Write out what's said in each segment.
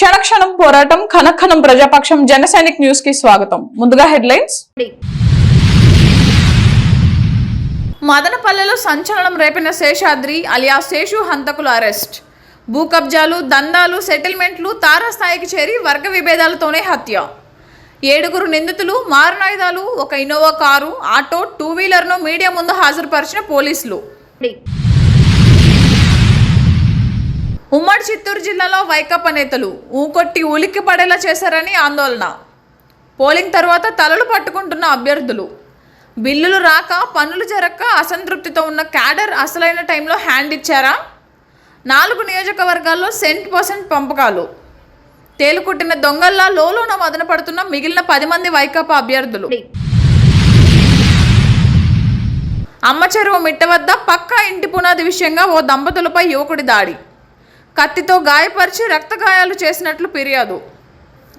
క్షణక్షణం పోరాటం ఖనఖనం ప్రజాపక్షం జనసైనిక్ న్యూస్ కి స్వాగతం. ముందుగా హెడ్లైన్స్. మదనపల్లెలో సంచలనం రేపిన శేషాద్రి అలియా శేషు హంతకుల అరెస్ట్. భూ కబ్జాలు, దందాలు, సెటిల్మెంట్లు తారాస్థాయికి చేరి వర్గ విభేదాలతోనే హత్య. 7 నిందితులు, మారణాయుధాలు, ఒక ఇన్నోవా కారు, ఆటో, 2 వీలర్ను మీడియా ముందు హాజరుపరిచిన పోలీసులు. ఉమ్మడి చిత్తూరు జిల్లాలో వైకాపా నేతలు ఊకొట్టి ఉలిక్కి పడేలా చేశారని ఆందోళన. పోలింగ్ తర్వాత తలలు పట్టుకుంటున్న అభ్యర్థులు. బిల్లులు రాక, పనులు జరక్క అసంతృప్తితో ఉన్న క్యాడర్ అసలైన టైంలో హ్యాండ్ ఇచ్చారా? 4 నియోజకవర్గాల్లో సెంట్% పంపకాలు. తేలుకుట్టిన దొంగల్లా లోలోన మదన పడుతున్న మిగిలిన 10 మంది వైకాపా అభ్యర్థులు. అమ్మచెరువు మిట్ట వద్ద పక్కా ఇంటి పునాది విషయంగా ఓ దంపతులపై యువకుడి దాడి. కత్తితో గాయపరిచి రక్త గాయాలు చేసినట్లు ఫిర్యాదు.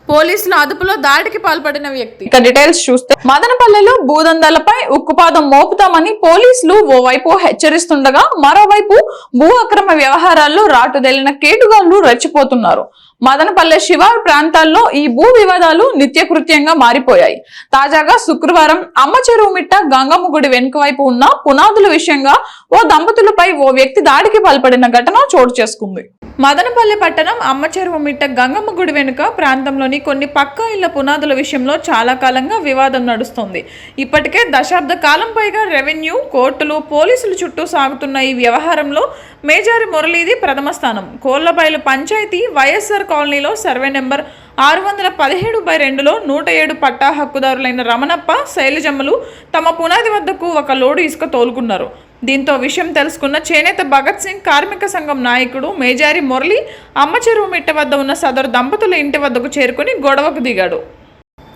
పోలీసుల అదుపులో దాడికి పాల్పడిన వ్యక్తి. ఇక డీటెయిల్స్ చూస్తే, మదనపల్లెలో భూదందాలపై ఉక్కుపాదం మోపుతామని పోలీసులు ఓవైపు హెచ్చరిస్తుండగా మరోవైపు భూ అక్రమ వ్యవహారాల్లో రాటుదేలిన కేటుగాళ్లు రెచ్చిపోతున్నారు. మదనపల్లె శివారు ప్రాంతాల్లో ఈ భూ వివాదాలు నిత్యకృత్యంగా మారిపోయాయి. తాజాగా శుక్రవారం అమ్మచెరువు మిట్ట గంగమ్మ గుడి వెనుక వైపు ఉన్న పునాదుల విషయంగా ఓ దంపతులపై ఓ వ్యక్తి దాడికి పాల్పడిన ఘటన చోటు చేసుకుంది. మదనపల్లె పట్టణం అమ్మచెరువు మిట్ట గంగమ్మ గుడి వెనుక ప్రాంతంలోని కొన్ని పక్కా ఇళ్ల పునాదుల విషయంలో చాలా కాలంగా వివాదం నడుస్తోంది. ఇప్పటికే దశాబ్ద కాలం పైగా రెవెన్యూ, కోర్టులు, పోలీసులు చుట్టూ సాగుతున్న ఈ వ్యవహారంలో మేజారి మురళీది ప్రథమ స్థానం. కోళ్లబైలు పంచాయతీ వైఎస్ఆర్ కాలనీలో సర్వే నెంబర్ 617/2లో 107 పట్టా హక్కుదారులైన రమణప్ప, శైలజమ్మలు తమ పునాది వద్దకు ఒక లోడు ఇసుక తోలుకున్నారు. దీంతో విషయం తెలుసుకున్న చేనేత భగత్ సింగ్ కార్మిక సంఘం నాయకుడు మేజారి మురళి అమ్మచెరువు మిట్ట వద్ద ఉన్న సదరు దంపతుల ఇంటి వద్దకు చేరుకుని గొడవకు దిగాడు.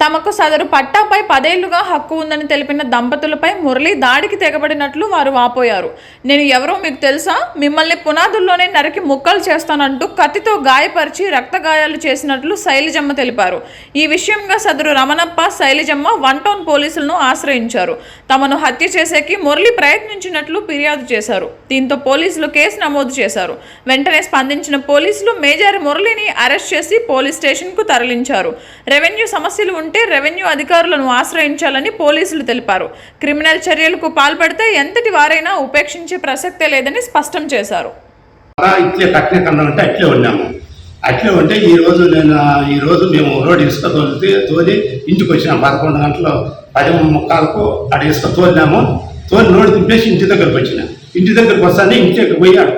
తమకు సదరు పట్టాపై 10 ఏళ్లుగా హక్కు ఉందని తెలిపిన దంపతులపై మురళి దాడికి తెగబడినట్లు వారు వాపోయారు. నేను ఎవరో మీకు తెలుసా? మిమ్మల్ని పునాదుల్లోనే నరికి ముక్కలు చేస్తానంటూ కత్తితో గాయపరిచి రక్త గాయాలు చేసినట్లు శైలజమ్మ తెలిపారు. ఈ విషయంగా సదరు రమణప్ప, శైలజమ్మ 1 టౌన్ పోలీసులను ఆశ్రయించారు. తమను హత్య చేసేకి మురళి ప్రయత్నించినట్లు ఫిర్యాదు చేశారు. దీంతో పోలీసులు కేసు నమోదు చేశారు. వెంటనే స్పందించిన పోలీసులు మేజారి మురళిని అరెస్ట్ చేసి పోలీస్ స్టేషన్కు తరలించారు. రెవెన్యూ సమస్యలు ఉంటే రెవెన్యూ అధికారులను ఆశ్రయించాలని పోలీసులు తెలిపారు. క్రిమినల్ చర్యలకు పాల్పడితే ఎంతటి వారైనా ఉపేక్షించే ప్రసక్తే లేదని స్పష్టం చేశారు. అట్లే ఉంటే ఈ రోజు మేము రోడ్ ఇసుక తోలి ఇంటికి వచ్చినాం. 11 గంటలు 10:15 అక్కడ ఇసుక తోలినాము. రోడ్డు తిప్పేసి ఇంటి దగ్గరకు వచ్చినా. ఇంటి దగ్గరకు వస్తానే ఇంటికి పోయి అక్కడ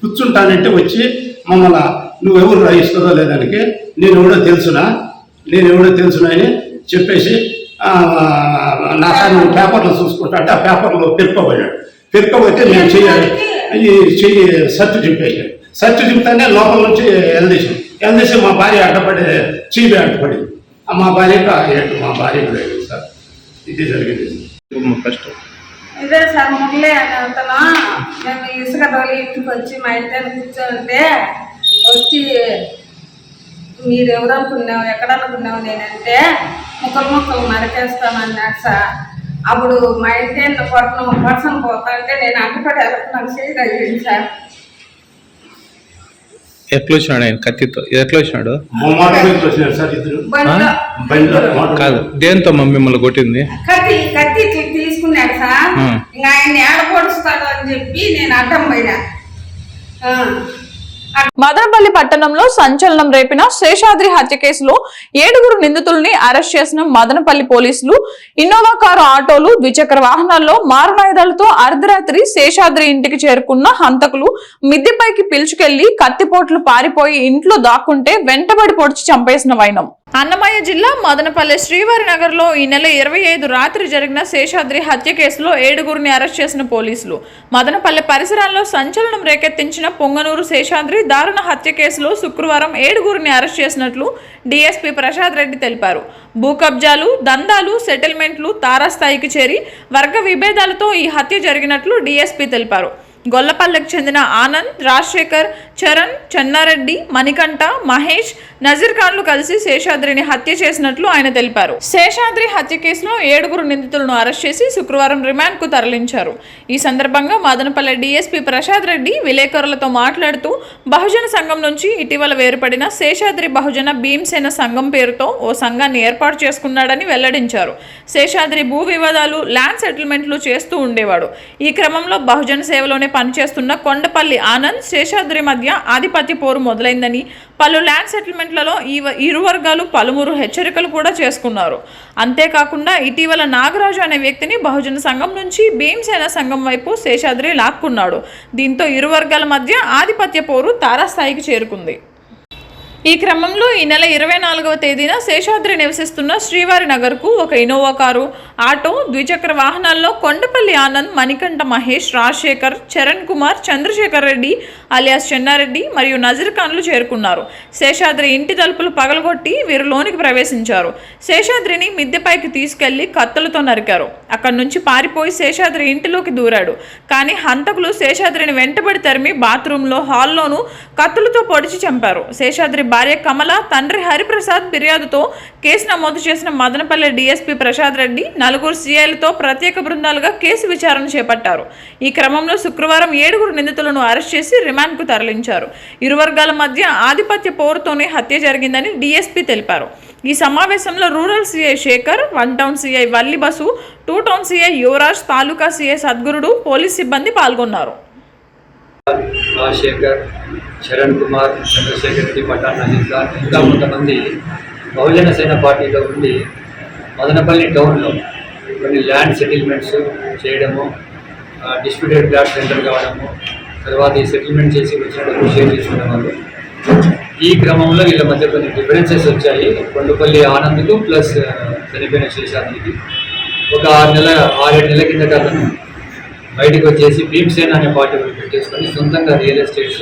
కూర్చుంటానంటే వచ్చి మమ్మల్ని నువ్వెవరు ఇసుక తోలేదానికి నేను ఎవడో తెలుసునా అని చెప్పేసి నా సార్ పేపర్లు చూసుకుంటా అంటే ఆ పేపర్లో పెరుకోబోతే మేము చెయ్యి సత్తు చింపానే లోపల నుంచి ఎల్దేశం మా భార్య అడ్డపడి చెయ్యి అడ్డపడింది. మా భార్య కూడా సార్ ఇది జరిగింది. కష్టం ఇదే సార్ మురళి అని అతను మేము ఇసుక తోలి ఇంటికి వచ్చి మా ఇంటి కూర్చోంటే వచ్చి మీరు ఎవరు అనుకున్నావు, ఎక్కడ అనుకున్నావు నేనంటే ముక్కలు నరికేస్తామన్నాడు సార్. అప్పుడు మా ఇంటి పర్సన్ పోతా అంటే నేను అడ్డుపడి నాకు చేసి అయ్యింది సార్. ఎట్లా వచ్చినాడు ఆయన కత్తితో? ఎట్లా వచ్చినాడు? కాదు, దేంతో మిమ్మల్ని కొట్టింది? కత్తి తీసుకున్నాడు సార్. ఇంకా ఆయన ఏడపడుస్తాడు అని చెప్పి నేను అడ్డం పోయినా. మదనపల్లి పట్టణంలో సంచలనం రేపిన శేషాద్రి హత్య కేసులో 7 నిందితుల్ని అరెస్ట్ చేసిన మదనపల్లి పోలీసులు ఇన్నోవా కారు, ఆటోలు, ద్విచక్ర వాహనాల్లో మారణాయుధాలతో అర్ధరాత్రి శేషాద్రి ఇంటికి చేరుకున్న హంతకులు మిద్దెపైకి పిలుచుకెళ్లి కత్తిపోట్లు పారిపోయి ఇంట్లో దాక్కుంటే వెంటబడి పొడిచి చంపేసిన వైనం. అన్నమయ్య జిల్లా మదనపల్లె శ్రీవారి నగర్ లో ఈ నెల 25 రాత్రి జరిగిన శేషాద్రి హత్య కేసులో 7 అరెస్ట్ చేసిన పోలీసులు మదనపల్లె పరిసరాల్లో సంచలనం రేకెత్తించిన పొంగనూరు శేషాద్రి దారుణ హత్య కేసులో శుక్రవారం 7 అరెస్ట్ చేసినట్లు డీఎస్పీ ప్రసాద్ రెడ్డి తెలిపారు. భూ కబ్జాలు, దందాలు, సెటిల్మెంట్లు తారాస్థాయికి చేరి వర్గ విభేదాలతో ఈ హత్య జరిగినట్లు డీఎస్పీ తెలిపారు. గొల్లపల్లెకు చెందిన ఆనంద్, రాజశేఖర్, చరణ్, చెన్నారెడ్డి, మణికంఠ, మహేష్, నజీర్ ఖాన్లు కలిసి శేషాద్రిని హత్య చేసినట్లు ఆయన తెలిపారు. శేషాద్రి హత్య కేసులో 7 నిందితులను అరెస్ట్ చేసి శుక్రవారం రిమాండ్కు తరలించారు. ఈ సందర్భంగా మదనపల్లె డీఎస్పీ ప్రసాద్ రెడ్డి విలేకరులతో మాట్లాడుతూ బహుజన సంఘం నుంచి ఇటీవల వేరుపడిన శేషాద్రి బహుజన భీమసేన సంఘం పేరుతో ఓ సంఘాన్ని ఏర్పాటు చేసుకున్నాడని వెల్లడించారు. శేషాద్రి భూ వివాదాలు, ల్యాండ్ సెటిల్మెంట్లు చేస్తూ ఉండేవాడు. ఈ క్రమంలో బహుజన సేవలోనే పనిచేస్తున్న కొండపల్లి ఆనంద్, శేషాద్రి మధ్య ఆధిపత్య పోరు మొదలైందని, పలు ల్యాండ్ సెటిల్మెంట్లలో ఇరు వర్గాలు పలువురు హెచ్చరికలు కూడా చేసుకున్నారు. అంతేకాకుండా ఇటీవల నాగరాజు అనే వ్యక్తిని బహుజన సంఘం నుంచి భీమసేన సంఘం వైపు శేషాద్రి లాక్కున్నాడు. దీంతో ఇరు వర్గాల మధ్య ఆధిపత్య పోరు తారాస్థాయికి చేరుకుంది. ఈ క్రమంలో ఈ నెల 24వ తేదీన శేషాద్రి నివసిస్తున్న శ్రీవారి నగర్కు ఒక ఇన్నోవా కారు, ఆటో, ద్విచక్ర వాహనాల్లో కొండపల్లి ఆనంద్, మణికంఠ మహేష్, రాజశేఖర్, చరణ్ కుమార్, చంద్రశేఖర్ రెడ్డి అలియాస్ చెన్నారెడ్డి మరియు నజీర్ ఖాన్లు చేరుకున్నారు. శేషాద్రి ఇంటి తలుపులు పగలగొట్టి వీరు లోనికి ప్రవేశించారు. శేషాద్రిని మిద్దెపైకి తీసుకెళ్లి కత్తులతో నరికారు. అక్కడి నుంచి పారిపోయి శేషాద్రి ఇంటిలోకి దూరాడు. కానీ హంతకులు శేషాద్రిని వెంటబడి తరిమి బాత్రూంలో, హాల్లోనూ కత్తులతో పొడిచి చంపారు. శేషాద్రి భార్య కమల, తండ్రి హరిప్రసాద్ ఫిర్యాదుతో కేసు నమోదు చేసిన మదనపల్లె డీఎస్పీ ప్రసాద్ రెడ్డి 4 సీఐలతో ప్రత్యేక బృందాలుగా కేసు విచారణ చేపట్టారు. ఈ క్రమంలో శుక్రవారం 7 నిందితులను అరెస్ట్ చేసి రిమాండ్కు తరలించారు. ఇరు వర్గాల మధ్య ఆధిపత్య పోరుతోనే హత్య జరిగిందని డీఎస్పీ తెలిపారు. ఈ సమావేశంలో rural CI Sekhar, 1 town CI Vallibasu, 2 town CI Yuvaraj, తాలూకా సీఐ సద్గురుడు, పోలీస్ సిబ్బంది పాల్గొన్నారు. రాజశేఖర్, చరణ్ కుమార్, చంద్రశేఖర్ రెడ్డి, పఠాన్, నజీర్ ఖాన్ ఇంకా కొంతమంది బహుజన సేన పార్టీలో ఉండి మదనపల్లి టౌన్లో కొన్ని ల్యాండ్ సెటిల్మెంట్స్ చేయడము, డిస్ప్యూటెడ్ ఫ్లాట్ సెంటర్ కావడము, తర్వాత ఈ సెటిల్మెంట్ చేసి వచ్చిన డబ్బు షేర్ చేసుకునే వాళ్ళు. ఈ క్రమంలో వీళ్ళ మధ్య కొన్ని డిఫరెన్సెస్ వచ్చాయి. కొండపల్లి ఆనంద్కు ప్లస్ చనిపోయిన శేషాద్రికి ఒక 6-7 నెలల కిందట అతను బయటకు వచ్చేసి భీమసేన అనే పార్టీ పెట్టేసుకొని సొంతంగా రియల్ ఎస్టేట్స్,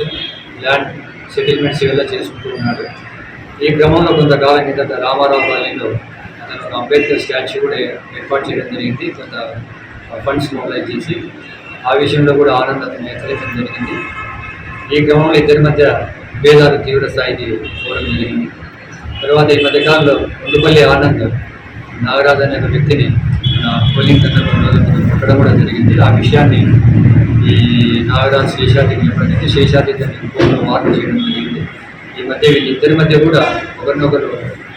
ల్యాండ్ సెటిల్మెంట్స్ ఇవల్ల చేసుకుంటూ ఉన్నాడు. ఈ క్రమంలో కొంతకాలం కిందట రామారావు కాలనీలో అతను అంబేద్కర్ స్టాచ్యూ కూడా ఏర్పాటు చేయడం జరిగింది. కొంత ఫండ్స్ మొబైలైజ్ చేసి ఆ విషయంలో కూడా ఆనంద్ అతను హెచ్చరించడం జరిగింది. ఈ క్రమంలో ఇద్దరి మధ్య భేదాలు తీవ్ర స్థాయికి పోవడం జరిగింది. తర్వాత ఈ మధ్యకాలంలో కొండపల్లి ఆనంద్ నాగరాజు అనే ఒక వ్యక్తిని పోలింగ్ సందర్భంలో కొట్టడం కూడా జరిగింది. ఆ విషయాన్ని ఈ నాగరాజు శేషాద్రికి చెప్పడానికి శేషాద్రి దాన్ని ఫోన్లో వార్త చేయడం జరిగింది. ఈ మధ్య వీళ్ళిద్దరి మధ్య కూడా ఒకరినొకరు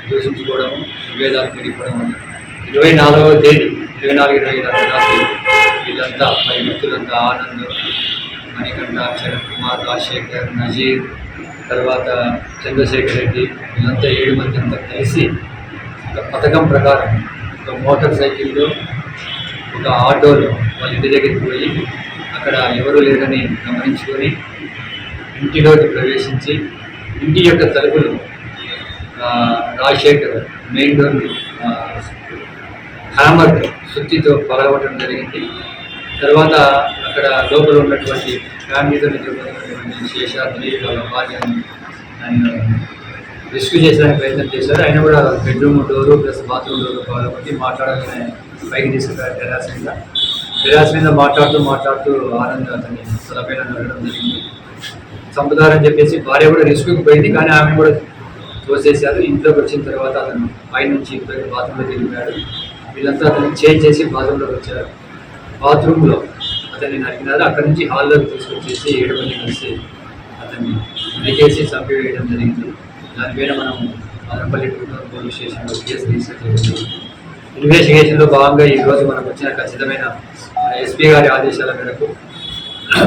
దూషించుకోవడం, విభేదాలు పెరిగిపోవడం. 24వ తేదీ 24-25 రాత్రి వీళ్ళంతా 10 వ్యక్తులంతా ఆనంద్, మణికంఠ, చరణ్ కుమార్, రాజశేఖర్, నజీర్, తర్వాత చంద్రశేఖర్ రెడ్డి వీళ్ళంతా 7 మంది అంతా కలిసి ఒక పథకం ప్రకారం ఒక మోటార్ సైకిల్లో, ఒక ఆటోలో వాళ్ళ ఇంటి దగ్గరికి పోయి అక్కడ ఎవరు లేదని గమనించుకొని ఇంటిలోకి ప్రవేశించి ఇంటి యొక్క తలుపులు రాజశేఖర్ మెయిన్ డోర్ హ్యామర్ సుత్తితో పగలగొట్టడం జరిగింది. తర్వాత అక్కడ లోపల ఉన్నటువంటి ఫ్యామిలీతో నిద్రపోతున్నటువంటి శేషాద్రి వాళ్ళ భార్యను ఆయన రెస్క్యూ చేసేదానికి ప్రయత్నం చేశారు. ఆయన కూడా bedroom door plus bathroom door పగలగొట్టి మాట్లాడాలని పైకి తీసుకున్నారు. టెరాస్ మీద మాట్లాడుతూ ఆనంద్ అతన్ని తలపైన నడవడం జరిగింది. చంపుతారని చెప్పేసి భార్య కూడా రెస్క్యూకి పోయింది, కానీ ఆమెను కూడా తోసేశారు. ఇంట్లోకి వచ్చిన తర్వాత అతను పై నుంచి బాత్రూంలో తిరిగాడు. వీళ్ళంతా అతన్ని చేంజ్ చేసి బాత్రూంలోకి వచ్చారు. బాత్రూంలో అతన్ని నరికినారు. అక్కడి నుంచి హాల్లోకి తీసుకొచ్చేసి 7 మంది కలిసి అతన్ని నరికేసి చంపివేయడం జరిగింది. దానిపైన మనం మదనపల్లి పోలీస్ స్టేషన్లో కేసు రిజిస్టర్ చేయడం. ఇన్వెస్టిగేషన్లో భాగంగా ఈరోజు మనకు వచ్చిన ఖచ్చితమైన ఎస్పీ గారి ఆదేశాల మేరకు,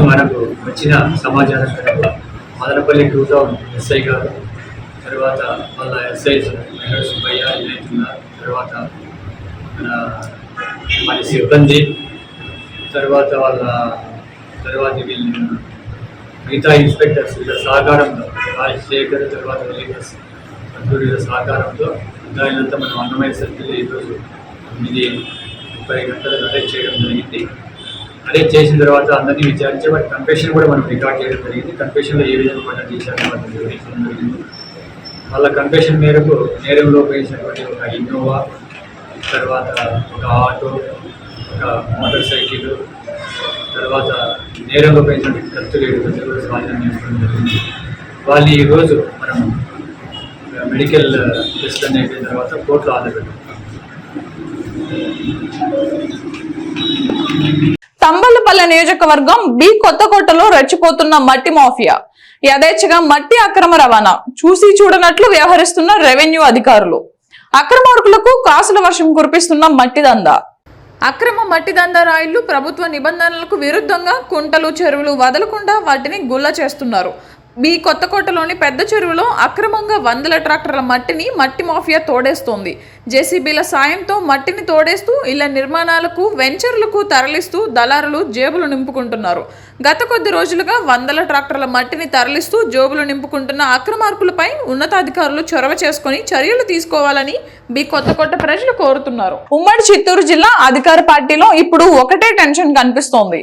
మనకు వచ్చిన సమాచారం మేరకు మదనపల్లి 2 టౌన్ ఎస్ఐ గారు, తర్వాత వాళ్ళ ఎస్ఐ సుబ్బయ్య, వినయ్, తర్వాత మన సిబ్బంది, తర్వాత వీళ్ళు మిగతా ఇన్స్పెక్టర్స్ వీళ్ళ సహకారంతో, రాజశేఖర్ తర్వాత వీళ్ళ సహకారంతో దానినంతా మనం అన్నమయ్య సర్కిల్ ఈరోజు 9:30 గంటలకు అరెస్ట్ చేయడం జరిగింది. అరెస్ట్ చేసిన తర్వాత అందరినీ విచారించి వాటి కన్ఫెషన్ కూడా మనం రికార్డ్ చేయడం జరిగింది. కన్ఫెషన్లో ఏ విధంగా పట్ల చేశారని వాటిని వివరించడం జరిగింది. వాళ్ళ కన్ఫెషన్ మేరకు నేరంలో ఉపయోగించినటువంటి ఒక ఇన్నోవా, తర్వాత ఒక ఆటో, ఒక మోటార్ సైకిల్, తర్వాత నేరంగా పోయినటువంటి కత్తులు 7 కత్తులు కూడా స్వాధీనం చేసుకోవడం జరిగింది. వాళ్ళని ఈరోజు మనం మెడికల్ టెస్ట్ అని అయిపోయిన తర్వాత కోర్టులో హాజరుపెట్టాం. తంబలపల్లె నియోజకవర్గం బి కొత్తకోటలో రెచ్చిపోతున్న మట్టి మాఫియా. యథేచ్ఛగా మట్టి అక్రమ రవాణా చూసి చూడనట్లు వ్యవహరిస్తున్న రెవెన్యూ అధికారులు. అక్రమార్కులకు కాసుల వర్షం కురిపిస్తున్న మట్టి దందా. అక్రమ మట్టి దందా రాయిళ్లు ప్రభుత్వ నిబంధనలకు విరుద్ధంగా కుంటలు చెరువులు వదలకుండా వాటిని గుల్ల చేస్తున్నారు. బి కొత్తకోటలోని పెద్ద చెరువులో అక్రమంగా 100 ట్రాక్టర్ల మట్టిని మట్టి మాఫియా తోడేస్తోంది. జేసీబీల సాయంతో మట్టిని తోడేస్తూ ఇళ్ల నిర్మాణాలకు వెంచర్లకు తరలిస్తూ దళారులు జేబులు నింపుకుంటున్నారు. గత కొద్ది రోజులుగా 100 ట్రాక్టర్ల మట్టిని తరలిస్తూ జేబులు నింపుకుంటున్న అక్రమార్కులపై ఉన్నతాధికారులు చొరవ చేసుకుని చర్యలు తీసుకోవాలని బి కొత్తకోట ప్రజలు కోరుతున్నారు. ఉమ్మడి చిత్తూరు జిల్లా అధికార పార్టీలో ఇప్పుడు ఒకటే టెన్షన్ కనిపిస్తోంది.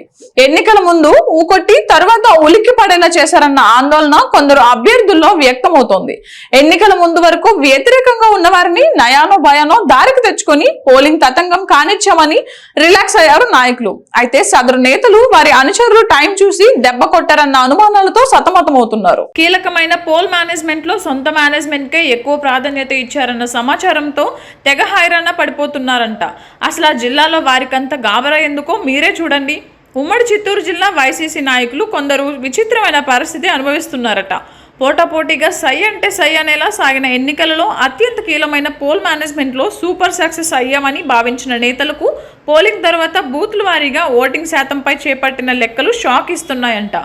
ఎన్నికల ముందు ఊకొట్టి తర్వాత ఉలిక్కి పడేలా చేశారన్న ఆందోళన కొందరు అభ్యర్థుల్లో వ్యక్తమవుతోంది. ఎన్నికల ముందు వరకు వ్యతిరేకంగా ఉన్న వారిని నయానో భయానో దారికి తెచ్చుకొని పోలింగ్ తతంగం కానిచ్చామని రిలాక్స్ అయ్యారు నాయకులు. అయితే సదరు నేతలు వారి అనుచరులు టైం చూసి దెబ్బ కొట్టారన్న అనుమానాలతో సతమతమవుతున్నారు. కీలకమైన పోల్ మేనేజ్మెంట్ లో సొంత మేనేజ్మెంట్ కే ఎక్కువ ప్రాధాన్యత ఇచ్చారన్న సమాచారంతో తెగ హైరాణ పడిపోతున్నారంట. అసలు ఆ జిల్లాలో వారికంత గాబరా ఎందుకో మీరే చూడండి. ఉమ్మడి చిత్తూరు జిల్లా వైసీసీ నాయకులు కొందరు విచిత్రమైన పరిస్థితి అనుభవిస్తున్నారట. పోటాపోటీగా సై అంటే సై అనేలా సాగిన ఎన్నికలలో అత్యంత కీలకమైన పోల్ మేనేజ్మెంట్లో సూపర్ సక్సెస్ అయ్యామని భావించిన నేతలకు పోలింగ్ తర్వాత బూత్ల వారీగా ఓటింగ్ శాతంపై చేపట్టిన లెక్కలు షాక్ ఇస్తున్నాయంట.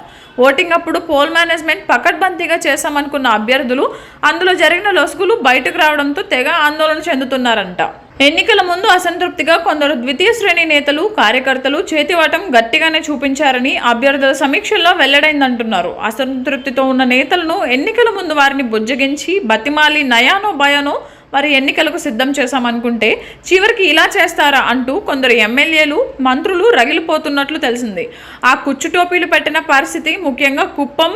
ఓటింగ్ అప్పుడు పోల్ మేనేజ్మెంట్ పకడ్బందీగా చేశామనుకున్న అభ్యర్థులు అందులో జరిగిన లొసుగులు బయటకు రావడంతో తెగ ఆందోళన చెందుతున్నారంట. ఎన్నికల ముందు అసంతృప్తిగా కొందరు ద్వితీయ శ్రేణి నేతలు కార్యకర్తలు చేతివాటం గట్టిగానే చూపించారని అభ్యర్థుల సమీక్షల్లో వెల్లడైందంటున్నారు. అసంతృప్తితో ఉన్న నేతలను ఎన్నికల ముందు వారిని బుజ్జగించి బతిమాలి నయానో భయానో వారి ఎన్నికలకు సిద్ధం చేశామనుకుంటే చివరికి ఇలా చేస్తారా అంటూ కొందరు ఎమ్మెల్యేలు మంత్రులు రగిలిపోతున్నట్లు తెలిసింది. ఆ కుచ్చు టోపీలు పెట్టిన పరిస్థితి ముఖ్యంగా కుప్పం,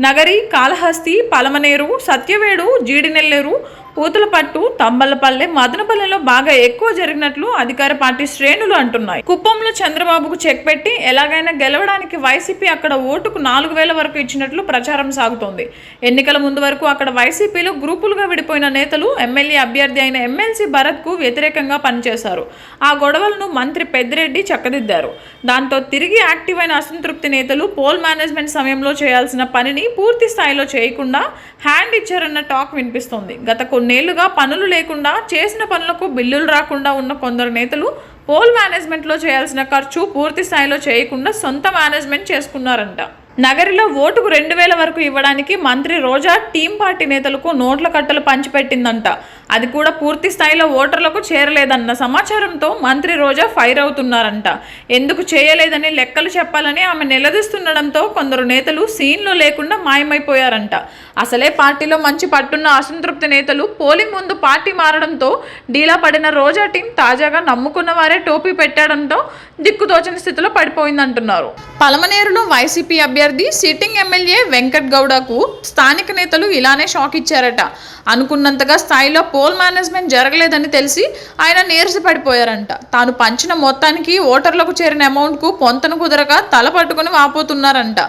నగరి, కాళహస్తి, పలమనేరు, సత్యవేడు, జీడినెల్లేరు, పూతలపట్టు, తంబలపల్లె, మదనపల్లెలో బాగా ఎక్కువ జరిగినట్లు అధికార పార్టీ శ్రేణులు అంటున్నాయి. కుప్పంలో చంద్రబాబుకు చెక్ పెట్టి ఎలాగైనా గెలవడానికి వైసీపీ అక్కడ ఓటుకు 4000 వరకు ఇచ్చినట్లు ప్రచారం సాగుతోంది. ఎన్నికల ముందు వరకు అక్కడ వైసీపీలో గ్రూపులుగా విడిపోయిన నేతలు ఎమ్మెల్యే అభ్యర్థి అయిన ఎమ్మెల్సీ భరత్కు వ్యతిరేకంగా పనిచేశారు. ఆ గొడవలను మంత్రి పెద్దిరెడ్డి చక్కదిద్దారు. దాంతో తిరిగి యాక్టివ్ అయిన అసంతృప్తి నేతలు పోల్ మేనేజ్మెంట్ సమయంలో చేయాల్సిన పనిని పూర్తి స్థాయిలో చేయకుండా హ్యాండ్ ఇచ్చారన్న టాక్ వినిపిస్తోంది. గత కొన్నేళ్లుగా పనులు లేకుండా చేసిన పనులకు బిల్లులు రాకుండా ఉన్న కొందరు నేతలు పోల్ మేనేజ్మెంట్లో చేయాల్సిన ఖర్చు పూర్తి స్థాయిలో చేయకుండా సొంత మేనేజ్మెంట్ చేసుకున్నారంట. నగరిలో ఓటుకు 2000 వరకు ఇవ్వడానికి మంత్రి రోజా టీం పార్టీ నేతలకు నోట్ల కట్టలు పంచిపెట్టిందంట. అది కూడా పూర్తి స్థాయిలో ఓటర్లకు చేరలేదన్న సమాచారంతో మంత్రి రోజా ఫైర్ అవుతున్నారంట. ఎందుకు చేయలేదని లెక్కలు చెప్పాలని ఆమె నిలదీస్తుండడంతో కొందరు నేతలు సీన్లో లేకుండా మాయమైపోయారంట. అసలే పార్టీలో మంచి పట్టున్న అసంతృప్తి నేతలు పోలింగ్ ముందు పార్టీ మారడంతో డీలా పడిన రోజా టీం తాజాగా నమ్ముకున్న వారే టోపీ పెట్టడంతో దిక్కుతోచని స్థితిలో పడిపోయిందంటున్నారు. పలమనేరులో వైసీపీ అభ్యర్థి సిట్టింగ్ ఎమ్మెల్యే వెంకట్ గౌడకు స్థానిక నేతలు ఇలానే షాక్ ఇచ్చారట. అనుకున్నంతగా స్థాయిలో పోల్ మేనేజ్మెంట్ జరగలేదని తెలిసి ఆయన నీరసపడిపోయారంట. తాను పంచిన మొత్తానికి ఓటర్లకు చేరిన అమౌంట్కు పొంతను కుదరక తల పట్టుకుని వాపోతున్నారంట.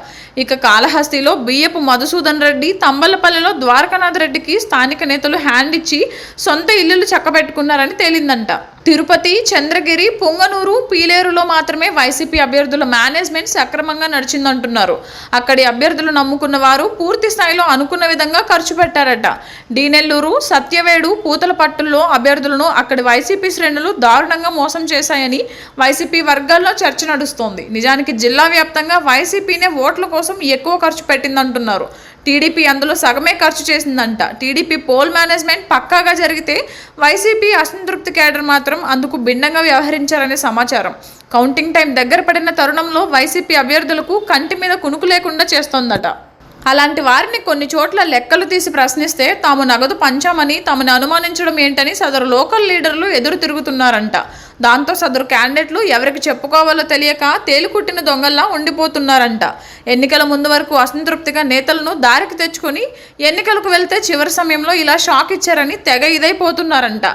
ఇక కాళహస్తిలో బియ్యపు మధుసూదన్ రెడ్డి, తంబలపల్లిలో ద్వారకానాథ్ రెడ్డికి స్థానిక నేతలు హ్యాండ్ ఇచ్చి సొంత ఇల్లులు చక్కబెట్టుకున్నారని తేలిందంట. తిరుపతి, చంద్రగిరి, పొంగనూరు, పీలేరులో మాత్రమే వైసీపీ అభ్యర్థుల మేనేజ్మెంట్ సక్రమంగా నడిచిందంటున్నారు. అక్కడి అభ్యర్థులు నమ్ముకున్న వారు పూర్తి స్థాయిలో అనుకున్న విధంగా ఖర్చు పెట్టారట. డీనెల్లూరు, సత్యవేడు, పూతలపట్టుల్లో అభ్యర్థులను అక్కడి వైసీపీ శ్రేణులు దారుణంగా మోసం చేశాయని వైసీపీ వర్గాల్లో చర్చ నడుస్తోంది. నిజానికి జిల్లా వ్యాప్తంగా వైసీపీనే ఓట్ల కోసం ఎక్కువ ఖర్చు పెట్టిందంటున్నారు. టీడీపీ అందులో సగమే ఖర్చు చేసిందంట. టీడీపీ పోల్ మేనేజ్మెంట్ పక్కాగా జరిగితే వైసీపీ అసంతృప్తి కేడర్ మాత్రం అందుకు భిన్నంగా వ్యవహరించారనే సమాచారం. కౌంటింగ్ టైం దగ్గర పడిన తరుణంలో వైసీపీ అభ్యర్థులకు కంటి మీద కునుకు లేకుండా చేస్తోందట. అలాంటి వారిని కొన్ని చోట్ల లెక్కలు తీసి ప్రశ్నిస్తే తాము నగదు పంచామని తమని అనుమానించడం ఏంటని సదరు లోకల్ లీడర్లు ఎదురు తిరుగుతున్నారంట. దాంతో సదరు క్యాండిడేట్లు ఎవరికి చెప్పుకోవాలో తెలియక తేలుకుట్టిన దొంగల్లా ఉండిపోతున్నారంట. ఎన్నికల ముందు వరకు అసంతృప్తిగా నేతలను దారికి తెచ్చుకొని ఎన్నికలకు వెళ్తే చివరి సమయంలో ఇలా షాక్ ఇచ్చారని తెగ ఇదైపోతున్నారంట.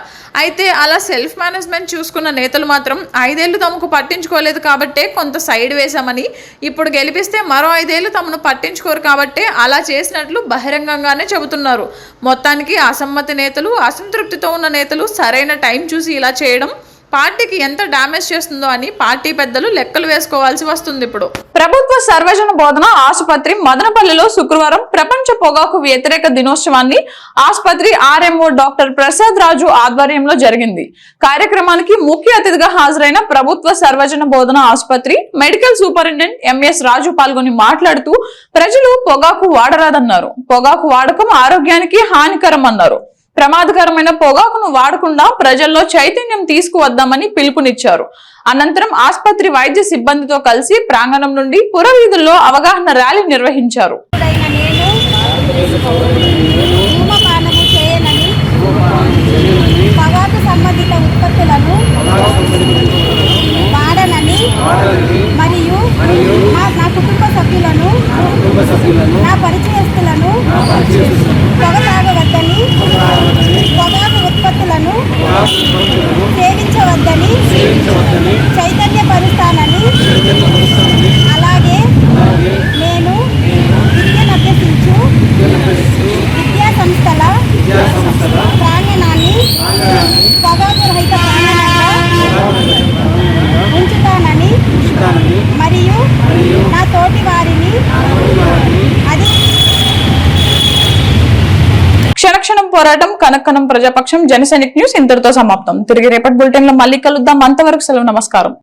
అయితే అలా సెల్ఫ్ మేనేజ్మెంట్ చూసుకున్న నేతలు మాత్రం 5 ఏళ్లు తమకు పట్టించుకోలేదు కాబట్టే కొంత సైడ్ వేశామని, ఇప్పుడు గెలిపిస్తే మరో 5 ఏళ్లు తమను పట్టించుకోరు కాబట్టే అలా చేసినట్లు బహిరంగంగానే చెబుతున్నారు. మొత్తానికి అసమ్మతి నేతలు, అసంతృప్తితో ఉన్న నేతలు సరైన టైం చూసి ఇలా చేయడం పార్టీకి ఎంత డ్యామేజ్ చేస్తుందో అని పార్టీ పెద్దలు లెక్కలు వేసుకోవాల్సి వస్తుంది. ఇప్పుడు ప్రభుత్వ సర్వజన బోధన ఆసుపత్రి మదనపల్లిలో శుక్రవారం ప్రపంచ పొగాకు వ్యతిరేక దినోత్సవాన్ని ఆసుపత్రి ఆర్ఎంఓ డాక్టర్ ప్రసాద్ రాజు ఆధ్వర్యంలో జరిగింది. కార్యక్రమానికి ముఖ్య అతిథిగా హాజరైన ప్రభుత్వ సర్వజన బోధన ఆసుపత్రి మెడికల్ సూపరింటెండెంట్ ఎంఎస్ రాజు పాల్గొని మాట్లాడుతూ ప్రజలు పొగాకు వాడరాదన్నారు. పొగాకు వాడకం ఆరోగ్యానికి హానికరం అన్నారు. ప్రమాదకరమైన పొగాకును వాడకుండా ప్రజల్లో చైతన్యం తీసుకువద్దామని పిలుపునిచ్చారు. అనంతరం ఆసుపత్రి వైద్య సిబ్బందితో కలిసి ప్రాంగణం నుండి పురవీధుల్లో అవగాహన ర్యాలీ నిర్వహించారు. పొగాకు సంబంధిత ఉత్పత్తులను వాడనని మరియు నా కుటుంబ సభ్యులను నా పరిచయస్తులను పొగ తాగవద్దని, పొగాకు ఉత్పత్తులను సేవించవద్దని చైతన్యపరుస్తానని, అలాగే నేను విద్యను అభ్యసించు విద్యా సంస్థల ప్రాంగణాన్ని పొగాకు రహిత ప్రాంగణంగా ఉంచుతానని మరియు నా తోటి వారిని అది క్షణక్షణం పోరాటం, కనకనం ప్రజాపక్షం, జనసైనిక్ న్యూస్ ఇంతటితో సమాప్తం. తిరిగి రేపటి బులెటిన్ లో మళ్ళీ కలుద్దాం. అంతవరకు సెలవు. నమస్కారం.